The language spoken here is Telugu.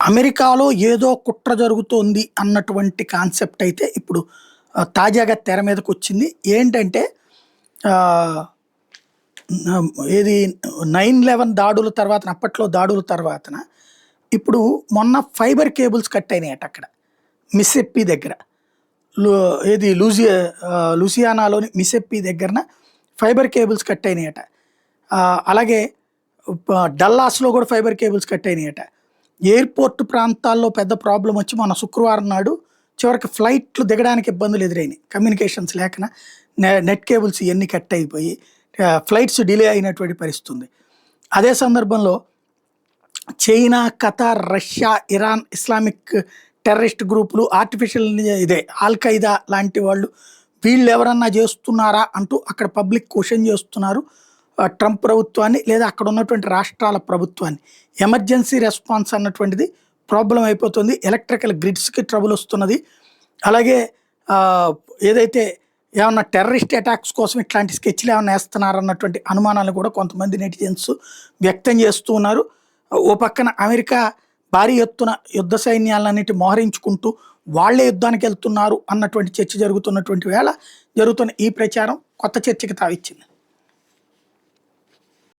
అమెరికాలో ఏదో కుట్ర జరుగుతోంది అన్నటువంటి కాన్సెప్ట్ అయితే ఇప్పుడు తాజాగా తెర మీదకొచ్చింది. ఏంటంటే ఆహ్, ఏది 9/11 దాడుల తర్వాతన అప్పట్లో దాడుల తర్వాతన ఇప్పుడు మొన్న ఫైబర్ కేబుల్స్ కట్ అయినాయట అక్కడ. మిస్సిప్పి దగ్గర. లు ఏది లూసియానాలోని మిస్సిప్పి దగ్గరన ఫైబర్ కేబుల్స్ కట్ అయినాయట. అలాగే డల్లాస్‌లో కూడా ఫైబర్ కేబుల్స్ కట్ అయినాయట. ఎయిర్‌పోర్ట్ ప్రాంతాల్లో పెద్ద ప్రాబ్లమ్ వచ్చి మొన్న శుక్రవారం నాడు చివరికి ఫ్లైట్లు దిగడానికి ఇబ్బందులు ఎదురైనాయి. కమ్యూనికేషన్స్ లేకన నెట్ కేబుల్స్ ఇయన్నీ కట్ అయిపోయి ఫ్లైట్స్ డిలే అయినటువంటి పరిస్థితి ఉంది. అదే సందర్భంలో China, Qatar, Russia, Iran, Islamic terrorist గ్రూపులు, ఆర్టిఫిషియల్ ఆల్ ఖైదా లాంటి వాళ్ళు వీళ్ళెవరన్నా చేస్తున్నారా అంటూ అక్కడ పబ్లిక్ క్వెషన్ చేస్తున్నారు ట్రంప్ ప్రభుత్వాన్ని, లేదా అక్కడ ఉన్నటువంటి రాష్ట్రాల ప్రభుత్వాన్ని. ఎమర్జెన్సీ రెస్పాన్స్ అన్నటువంటిది ప్రాబ్లం అయిపోతుంది. ఎలక్ట్రికల్ గ్రిడ్స్‌కి ట్రబుల్ వస్తున్నది. అలాగే ఏదైతే ఏమన్నా టెర్రరిస్ట్ అటాక్స్ కోసం ఇట్లాంటి స్కెచ్‌లు ఏమన్నా ఏస్తున్నారన్నటువంటి అనుమానాలు కూడా కొంతమంది నెటిజన్స్ వ్యక్తం చేస్తూ ఉన్నారు. ఓ పక్కన అమెరికా భారీ ఎత్తున యుద్ధ సైన్యాలన్నిటి మోహరించుకుంటూ వాళ్ళే యుద్ధానికి వెళ్తున్నారు అన్నటువంటి చర్చ జరుగుతున్నటువంటి వేళ జరుగుతున్న ఈ ప్రచారం కొత్త చర్చకి తావిచ్చింది.